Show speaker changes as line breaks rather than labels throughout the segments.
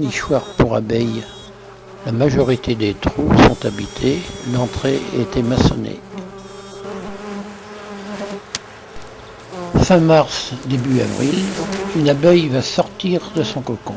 nichoir pour abeilles. La majorité des trous sont habités, l'entrée était maçonnée. Fin mars, début avril, une abeille va sortir de son cocon.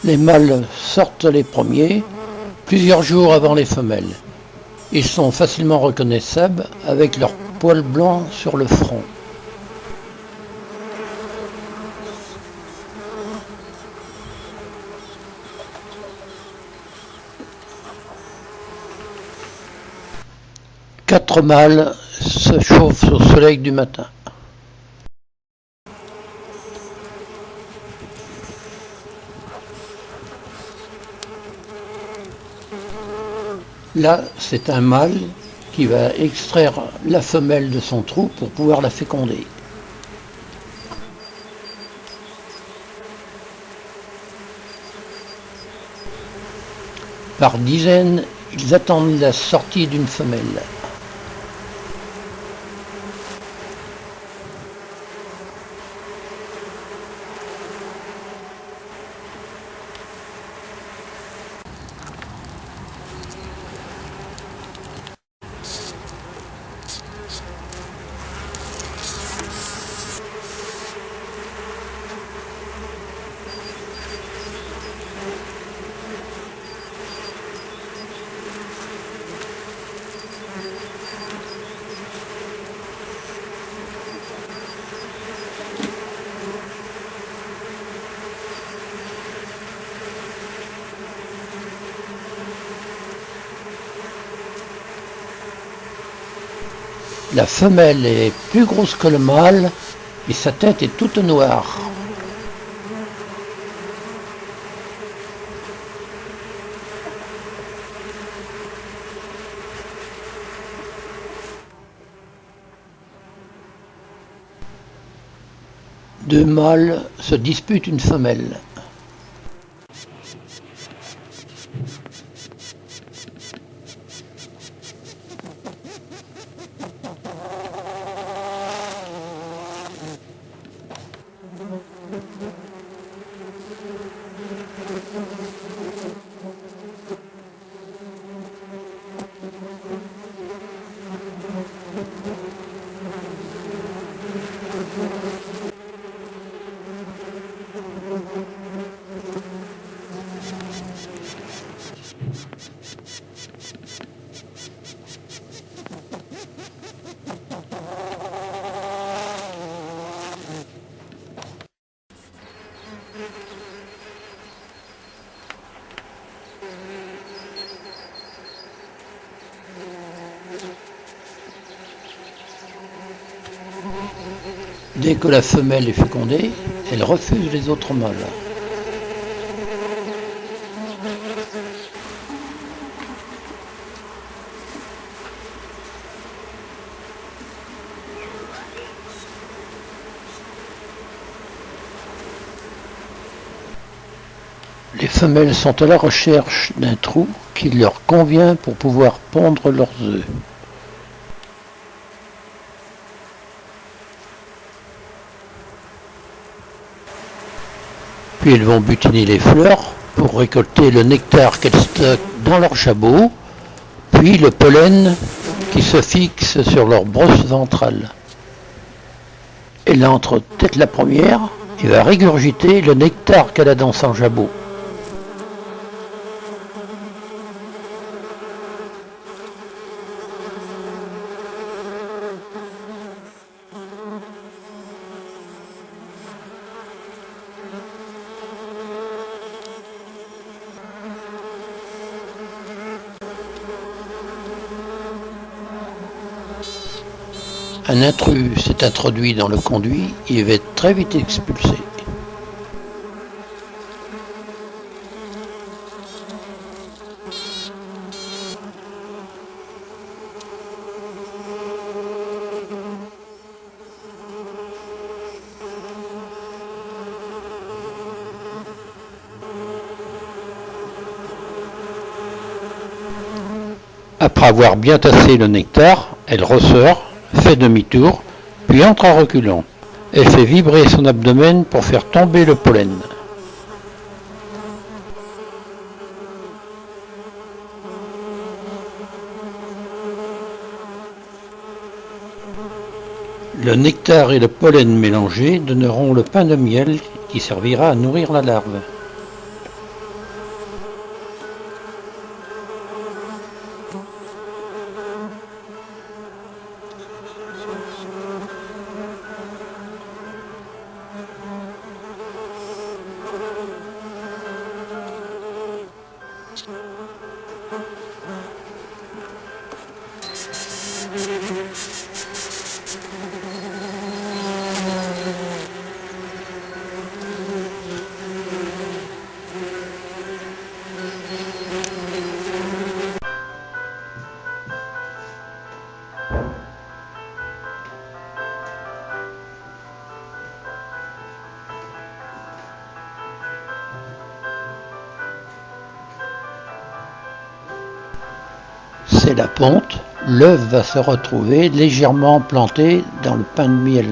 Les mâles sortent les premiers, plusieurs jours avant les femelles. Ils sont facilement reconnaissables avec leurs poils blancs sur le front. Quatre mâles se chauffent au soleil du matin. Là, c'est un mâle qui va extraire la femelle de son trou pour pouvoir la féconder. Par dizaines, ils attendent la sortie d'une femelle. La femelle est plus grosse que le mâle et sa tête est toute noire. Deux mâles se disputent une femelle. Dès que la femelle est fécondée, elle refuse les autres mâles. Les femelles sont à la recherche d'un trou qui leur convient pour pouvoir pondre leurs œufs. Puis elles vont butiner les fleurs pour récolter le nectar qu'elles stockent dans leur jabot, puis le pollen qui se fixe sur leur brosse ventrale. Elle entre tête la première et va régurgiter le nectar qu'elle a dans son jabot. Un intrus s'est introduit dans le conduit et va être très vite expulsé. Après avoir bien tassé le nectar, elle ressort, fait demi-tour, puis entre à reculons. Elle fait vibrer son abdomen pour faire tomber le pollen. Le nectar et le pollen mélangés donneront le pain de miel qui servira à nourrir la larve. C'est la ponte, l'œuf va se retrouver légèrement planté dans le pain de miel.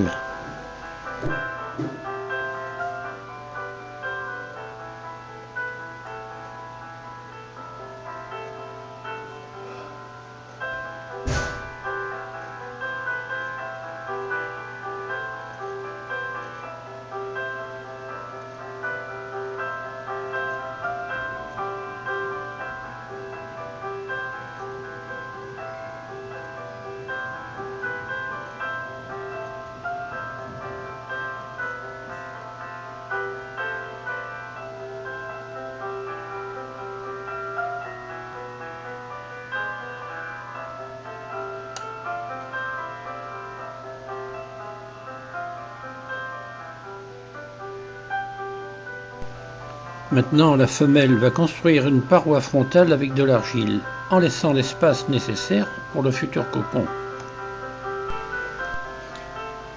Maintenant, la femelle va construire une paroi frontale avec de l'argile, en laissant l'espace nécessaire pour le futur cocon.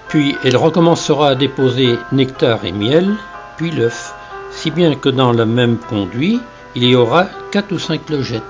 Puis elle recommencera à déposer nectar et miel, puis l'œuf, si bien que dans le même conduit, il y aura 4 ou 5 logettes.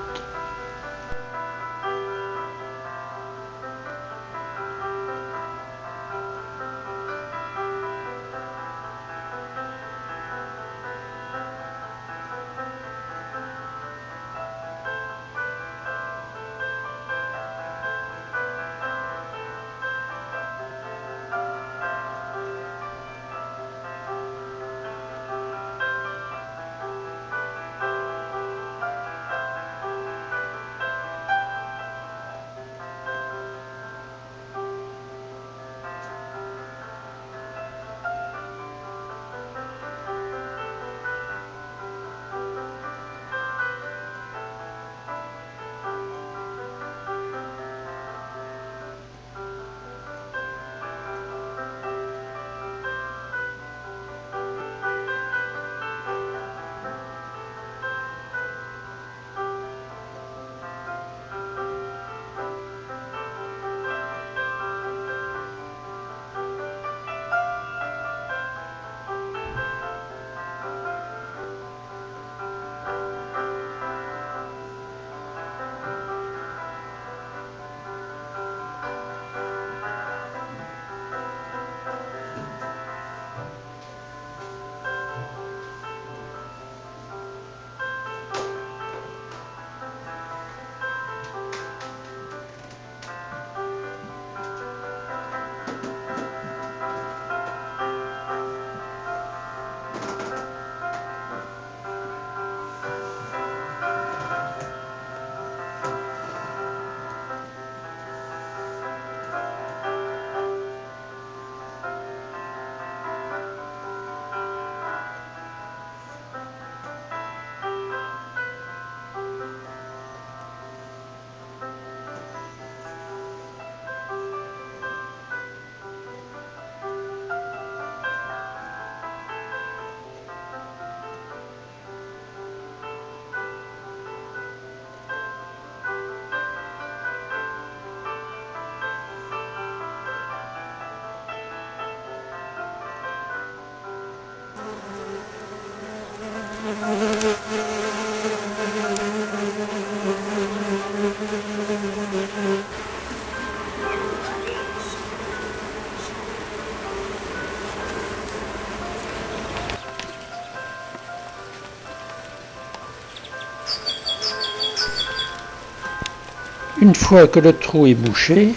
Une fois que le trou est bouché,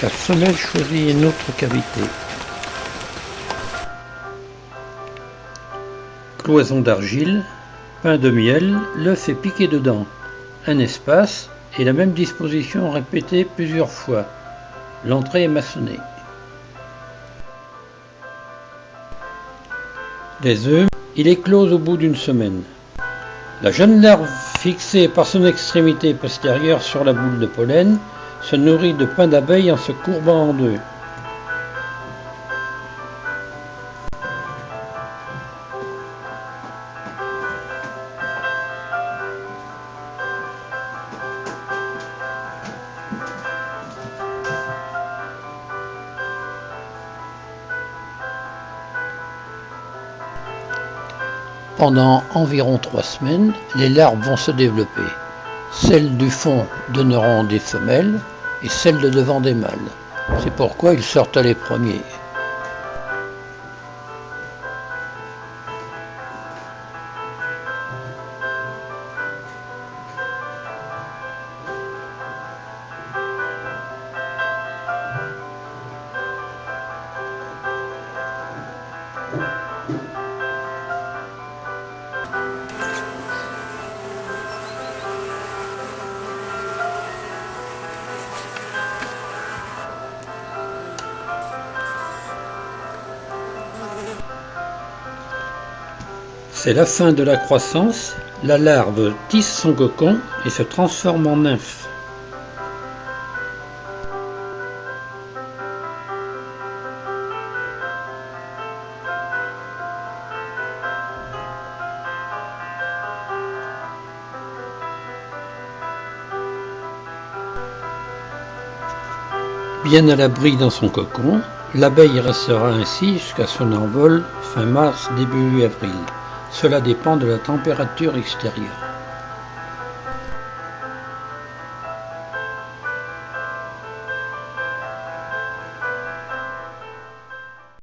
la femelle choisit une autre cavité. Cloison d'argile, pain de miel, l'œuf est piqué dedans. Un espace et la même disposition répétée plusieurs fois. L'entrée est maçonnée. Les œufs, il éclose au bout d'une semaine. La jeune larve, fixée par son extrémité postérieure sur la boule de pollen, se nourrit de pain d'abeille en se courbant en deux. Pendant environ 3 semaines, les larves vont se développer. Celles du fond donneront des femelles et celles de devant des mâles. C'est pourquoi ils sortent les premiers. C'est la fin de la croissance, la larve tisse son cocon et se transforme en nymphe. Bien à l'abri dans son cocon, l'abeille restera ainsi jusqu'à son envol fin mars, début avril. Cela dépend de la température extérieure.